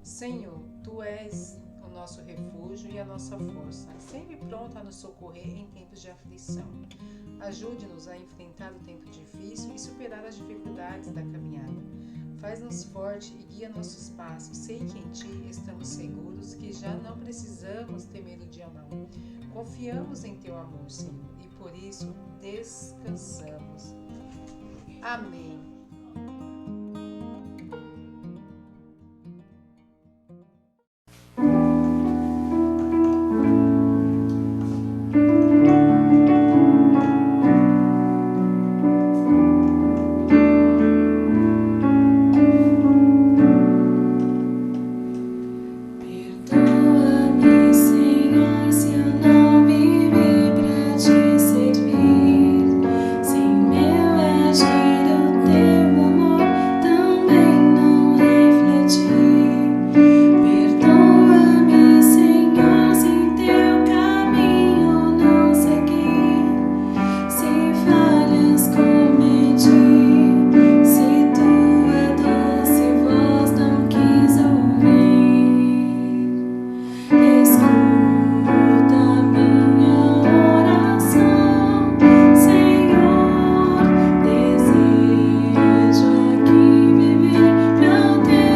Senhor, Tu és o nosso refúgio e a nossa força, sempre pronto a nos socorrer em tempos de aflição. Ajude-nos a enfrentar o tempo difícil e superar as dificuldades da caminhada. Faz-nos forte e guia nossos passos. Sei que em Ti estamos seguros, que já não precisamos temer o dia mau. Confiamos em Teu amor, Senhor, e por isso descansamos. Amém. Perdoa-me, Senhor, se eu não vivi pra te servir. Sem meu agir, o teu amor também não refleti. Perdoa-me, Senhor, se teu caminho não segui. Se falhas cometi, se tua doce voz não quis ouvir. Escuta minha oração, Senhor. Desejo aqui viver pra teu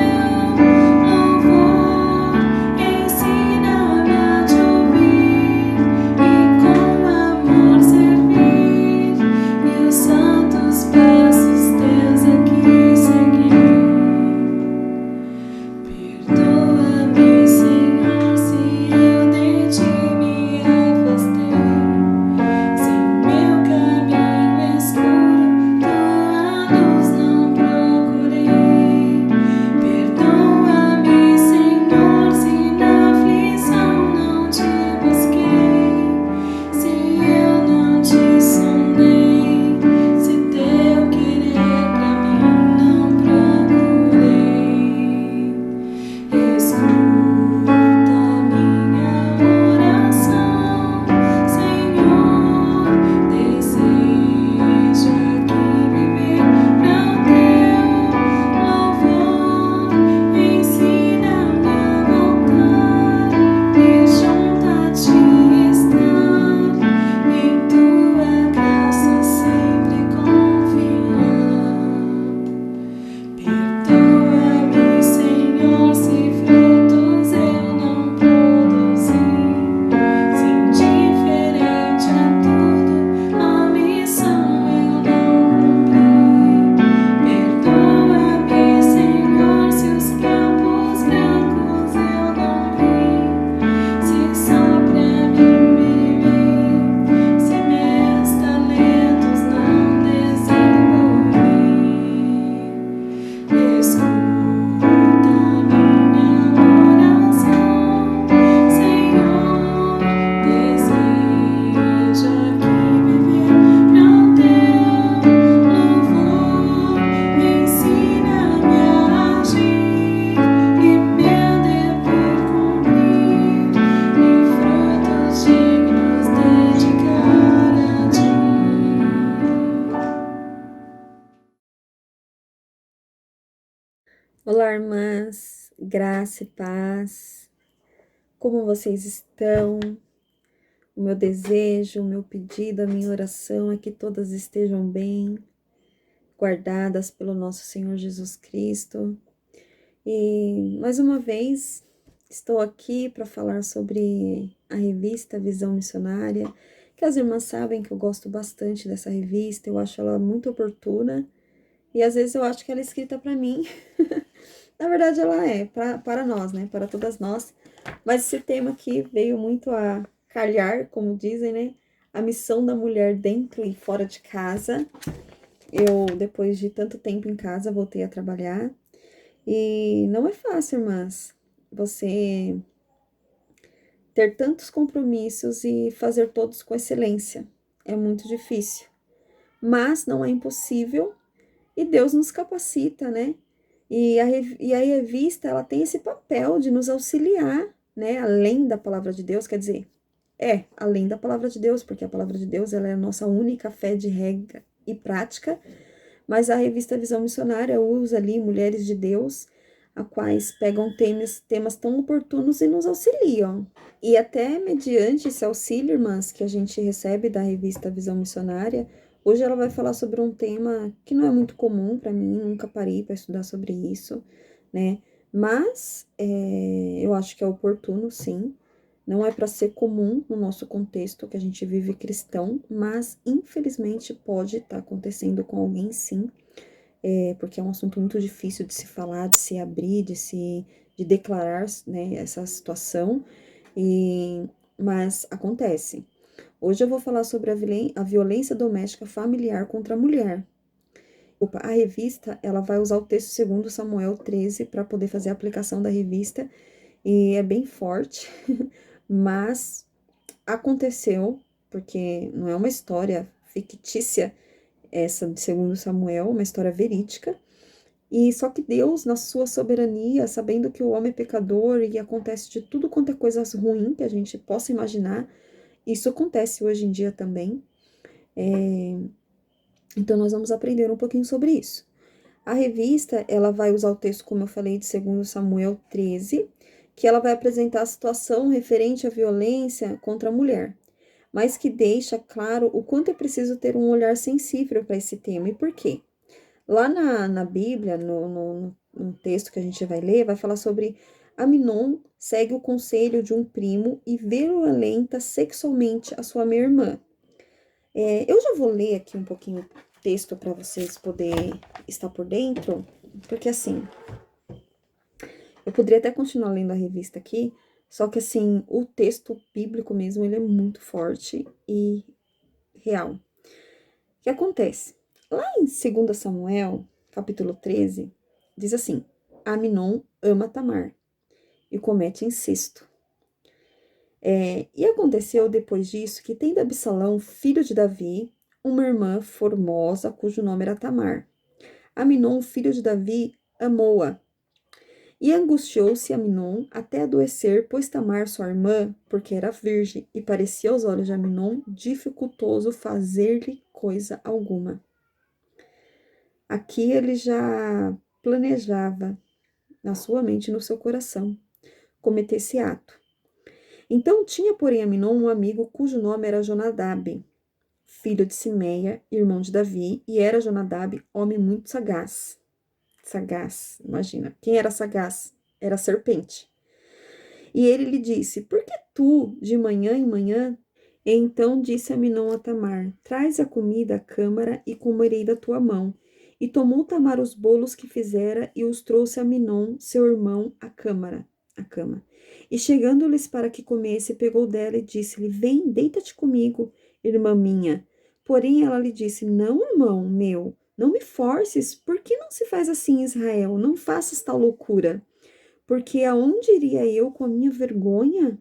louvor. Ensina-me a te ouvir e com amor servir, e os santos passos teus aqui seguir. Perdoa-me, Senhor, se eu de ti me afastei. Sem meu caminho escuro, tua luz não procurei. Perdoa-me, Senhor, se na aflição não te busquei. Se eu não te sondei, se teu querer pra mim não procurei. Escuta minha oração, Senhor. Desejo aqui viver pra teu louvor. Ensina-me a voltar e junto a ti estar, em tua graça sempre confiar. Perdoa-me, Senhor, se frutos eu não produzi. Se indiferente a tudo, a missão eu não cumpri. Perdoa-me, Senhor, se os campos brancos eu não vi. Se só pra mim viver, se meus talentos não desenvolvi. Escuta minha oração, Senhor. Desejo aqui viver pra teu louvor. Ensina-me a agir e meu dever cumprir, e frutos dignos dedicar a ti. Olá, irmãs, graça e paz. Como vocês estão? O meu desejo, o meu pedido, a minha oração é que todas estejam bem, guardadas pelo nosso Senhor Jesus Cristo. E mais uma vez estou aqui para falar sobre a revista Visão Missionária, que as irmãs sabem que eu gosto bastante dessa revista, eu acho ela muito oportuna e às vezes eu acho que ela é escrita para mim. Na verdade, ela é para nós, né? Para todas nós. Mas esse tema aqui veio muito a calhar, como dizem, né? A missão da mulher dentro e fora de casa. Eu, depois de tanto tempo em casa, voltei a trabalhar. E não é fácil, irmãs, você ter tantos compromissos e fazer todos com excelência. É muito difícil. Mas não é impossível e Deus nos capacita, né? E a revista, ela tem esse papel de nos auxiliar, né? Além da palavra de Deus, quer dizer, além da palavra de Deus, porque a palavra de Deus, ela é a nossa única fé de regra e prática, mas a revista Visão Missionária usa ali mulheres de Deus a quais pegam temas tão oportunos e nos auxiliam. E até mediante esse auxílio, irmãs, que a gente recebe da revista Visão Missionária, hoje ela vai falar sobre um tema que não é muito comum para mim, nunca parei para estudar sobre isso, né? Mas eu acho que é oportuno, sim. Não é para ser comum no nosso contexto que a gente vive cristão, mas infelizmente pode estar acontecendo com alguém, sim. Porque é um assunto muito difícil de se falar, de se abrir, de declarar, né, essa situação, mas acontece. Hoje eu vou falar sobre a violência doméstica familiar contra a mulher. A revista, ela vai usar o texto segundo Samuel 13 para poder fazer a aplicação da revista, e é bem forte, mas aconteceu, porque não é uma história fictícia, essa de segundo Samuel, uma história verídica, e só que Deus, na sua soberania, sabendo que o homem é pecador e acontece de tudo quanto é coisas ruins que a gente possa imaginar, isso acontece hoje em dia também. Então, nós vamos aprender um pouquinho sobre isso. A revista, ela vai usar o texto, como eu falei, de 2 Samuel 13, que ela vai apresentar a situação referente à violência contra a mulher, mas que deixa claro o quanto é preciso ter um olhar sensível para esse tema. E por quê? Lá na Bíblia, no texto que a gente vai ler, vai falar sobre Aminon segue o conselho de um primo e violenta sexualmente a sua meia-irmã. Eu já vou ler aqui um pouquinho o texto para vocês poderem estar por dentro, porque assim, eu poderia até continuar lendo a revista aqui, só que assim, o texto bíblico mesmo, ele é muito forte e real. O que acontece? Lá em 2 Samuel, capítulo 13, diz assim: Aminon ama Tamar e comete incesto. E aconteceu depois disso que, tendo Absalão, filho de Davi, uma irmã formosa, cujo nome era Tamar. Aminon, filho de Davi, amou-a. E angustiou-se Aminon até adoecer, pois Tamar, sua irmã, porque era virgem, e parecia aos olhos de Aminon dificultoso fazer-lhe coisa alguma. Aqui ele já planejava na sua mente e no seu coração cometer esse ato. Então tinha, porém, Aminon um amigo cujo nome era Jonadab, filho de Simeia, irmão de Davi, e era Jonadab homem muito sagaz. Sagaz, imagina. Quem era sagaz? Era a serpente. E ele lhe disse: Por que tu, de manhã em manhã? E então disse Aminon a Tamar: Traz a comida à câmara e comerei da tua mão. E tomou Tamar os bolos que fizera e os trouxe a Aminon, seu irmão, à cama. E chegando-lhes para que comesse, pegou dela e disse-lhe: Vem, deita-te comigo, irmã minha. Porém ela lhe disse: Não, irmão meu, não me forces. Por que não se faz assim, Israel? Não faças tal loucura. Porque aonde iria eu com a minha vergonha?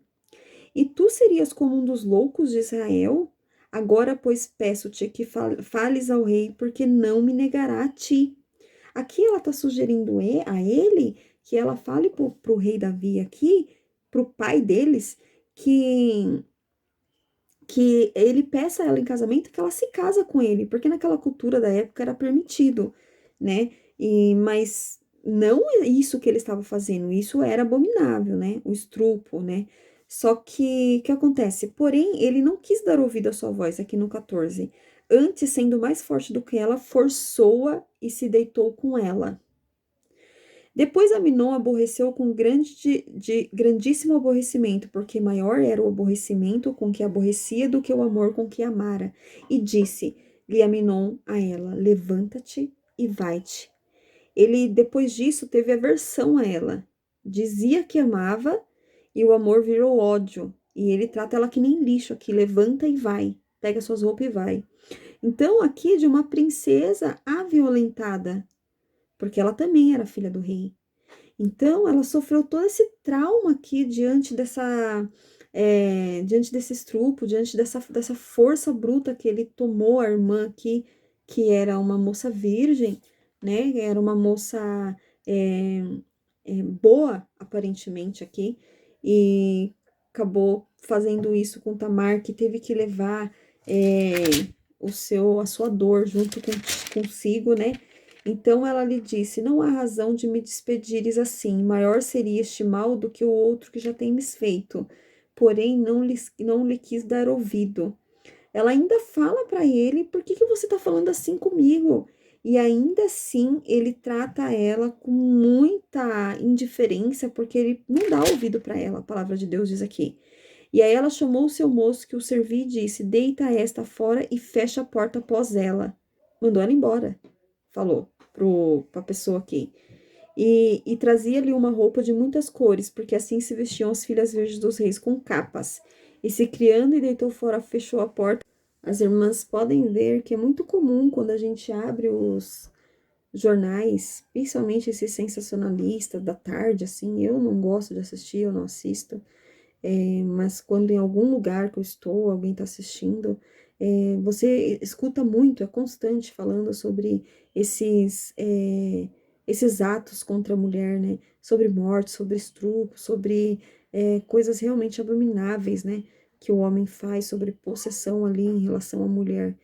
E tu serias como um dos loucos de Israel? Agora, pois, peço-te que fales ao rei, porque não me negará a ti. Aqui ela está sugerindo a ele que ela fale para o rei Davi aqui, para o pai deles, que ele peça ela em casamento, que ela se casa com ele, porque naquela cultura da época era permitido, né? Mas não é isso que ele estava fazendo, isso era abominável, né? O estrupo, né? Só que o que acontece? Porém, ele não quis dar ouvido à sua voz aqui no 14. Antes, sendo mais forte do que ela, forçou-a e se deitou com ela. Depois Aminon aborreceu com grandíssimo aborrecimento, porque maior era o aborrecimento com que aborrecia do que o amor com que amara. E disse-lhe Aminon a ela: Levanta-te e vai-te. Ele, depois disso, teve aversão a ela. Dizia que amava e o amor virou ódio. E ele trata ela que nem lixo aqui: levanta e vai. Pega suas roupas e vai. Então, aqui é de uma princesa aviolentada, porque ela também era filha do rei. Então, ela sofreu todo esse trauma aqui diante desse estrupo, diante dessa força bruta que ele tomou a irmã aqui, que era uma moça virgem, né? Era uma moça boa, aparentemente, aqui, e acabou fazendo isso com Tamar, que teve que levar a sua dor junto consigo, né? Então ela lhe disse: não há razão de me despedires assim, maior seria este mal do que o outro que já tens feito. Porém, não lhe quis dar ouvido. Ela ainda fala para ele: por que você está falando assim comigo? E ainda assim ele trata ela com muita indiferença, porque ele não dá ouvido para ela, a palavra de Deus diz aqui. E aí ela chamou o seu moço que o servia e disse: deita esta fora e fecha a porta após ela. Mandou ela embora, falou para a pessoa aqui. E trazia-lhe uma roupa de muitas cores, porque assim se vestiam as filhas virgens dos reis com capas. E se criando e deitou fora, fechou a porta. As irmãs podem ver que é muito comum quando a gente abre os jornais, principalmente esses sensacionalistas da tarde, assim, eu não gosto de assistir, eu não assisto, mas quando em algum lugar que eu estou, alguém está assistindo, você escuta muito, é constante falando sobre esses atos contra a mulher, né? Sobre morte, sobre estupro, sobre coisas realmente abomináveis, né? Que o homem faz, sobre possessão ali em relação à mulher.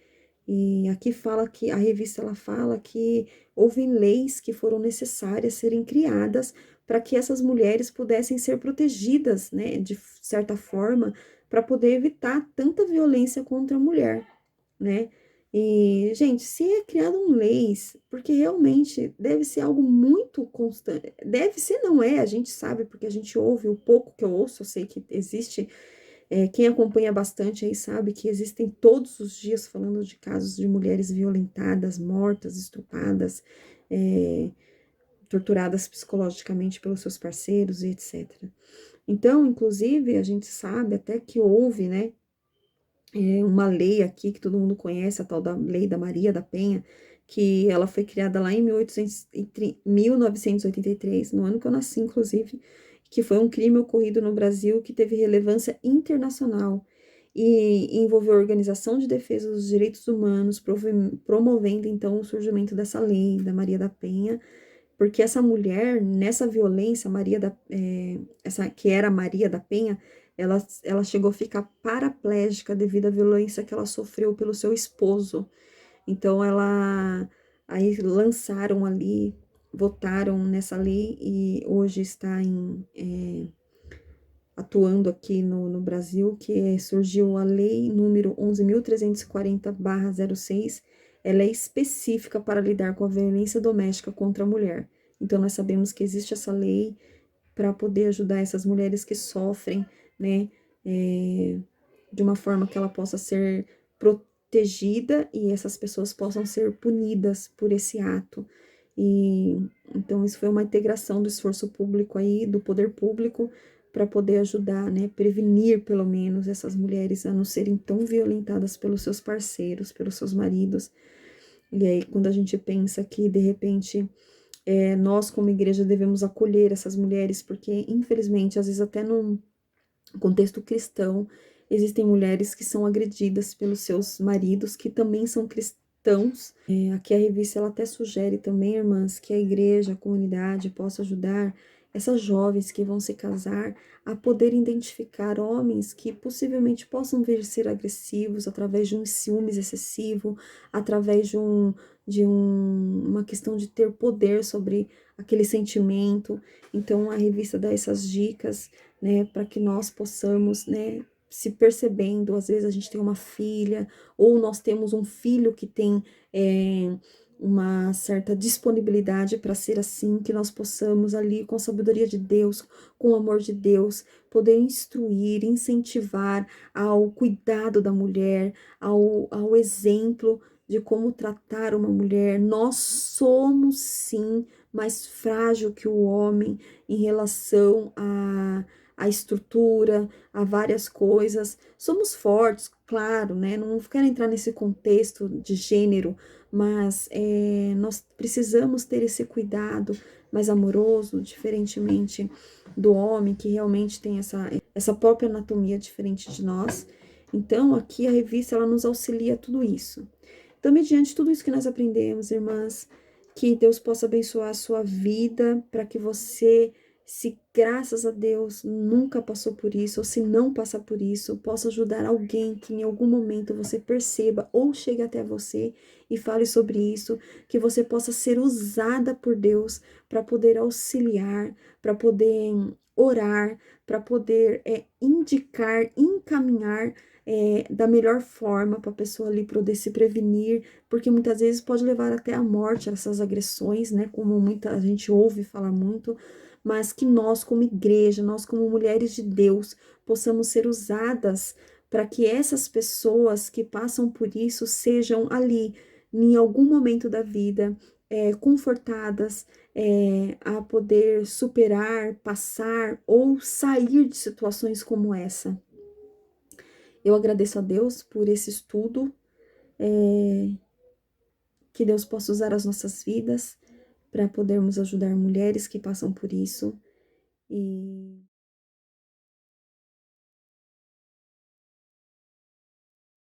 E aqui fala que a revista ela fala que houve leis que foram necessárias serem criadas para que essas mulheres pudessem ser protegidas, né, de certa forma, para poder evitar tanta violência contra a mulher, né? E, gente, se é criado leis, porque realmente deve ser algo muito constante, deve ser, não é, a gente sabe, porque a gente ouve, o pouco que eu ouço, eu sei que existe, quem acompanha bastante aí sabe que existem todos os dias falando de casos de mulheres violentadas, mortas, estupradas, torturadas psicologicamente pelos seus parceiros e etc. Então, inclusive, a gente sabe até que houve, né, uma lei aqui que todo mundo conhece, a tal da Lei da Maria da Penha, que ela foi criada lá em 1983, no ano que eu nasci, inclusive, que foi um crime ocorrido no Brasil que teve relevância internacional e envolveu a Organização de Defesa dos Direitos Humanos, promovendo, então, o surgimento dessa lei da Maria da Penha, porque essa mulher, nessa violência, essa que era Maria da Penha, ela chegou a ficar paraplégica devido à violência que ela sofreu pelo seu esposo. Então, aí lançaram ali, votaram nessa lei e hoje está atuando aqui no Brasil, que surgiu a lei número 11.340/06, ela é específica para lidar com a violência doméstica contra a mulher. Então, nós sabemos que existe essa lei para poder ajudar essas mulheres que sofrem, né, de uma forma que ela possa ser protegida e essas pessoas possam ser punidas por esse ato. E então isso foi uma integração do esforço público aí, do poder público, para poder ajudar, né, prevenir pelo menos essas mulheres a não serem tão violentadas pelos seus parceiros, pelos seus maridos. E aí quando a gente pensa que de repente nós como igreja devemos acolher essas mulheres, porque infelizmente às vezes até num contexto cristão existem mulheres que são agredidas pelos seus maridos, que também são cristãos. Aqui a revista ela até sugere também, irmãs, que a igreja, a comunidade possa ajudar essas jovens que vão se casar a poder identificar homens que possivelmente possam vir a ser agressivos através de um ciúmes excessivo, através de uma questão de ter poder sobre aquele sentimento. Então a revista dá essas dicas, né, para que nós possamos, né, se percebendo, às vezes a gente tem uma filha, ou nós temos um filho que tem uma certa disponibilidade para ser assim, que nós possamos ali, com a sabedoria de Deus, com o amor de Deus, poder instruir, incentivar ao cuidado da mulher, ao exemplo de como tratar uma mulher. Nós somos, sim, mais frágil que o homem em relação a estrutura, a várias coisas. Somos fortes, claro, né? Não quero entrar nesse contexto de gênero, mas nós precisamos ter esse cuidado mais amoroso, diferentemente do homem, que realmente tem essa própria anatomia diferente de nós. Então, aqui a revista, ela nos auxilia tudo isso. Então, mediante tudo isso que nós aprendemos, irmãs, que Deus possa abençoar a sua vida, para que você se graças a Deus nunca passou por isso, ou se não passar por isso, possa ajudar alguém que em algum momento você perceba ou chegue até você e fale sobre isso, que você possa ser usada por Deus para poder auxiliar, para poder orar, para poder indicar, encaminhar da melhor forma para a pessoa ali poder se prevenir, porque muitas vezes pode levar até a morte essas agressões, né? Como muita gente ouve falar muito, mas que nós, como igreja, nós, como mulheres de Deus, possamos ser usadas para que essas pessoas que passam por isso sejam ali, em algum momento da vida, confortadas, a poder superar, passar ou sair de situações como essa. Eu agradeço a Deus por esse estudo, que Deus possa usar as nossas vidas para podermos ajudar mulheres que passam por isso. E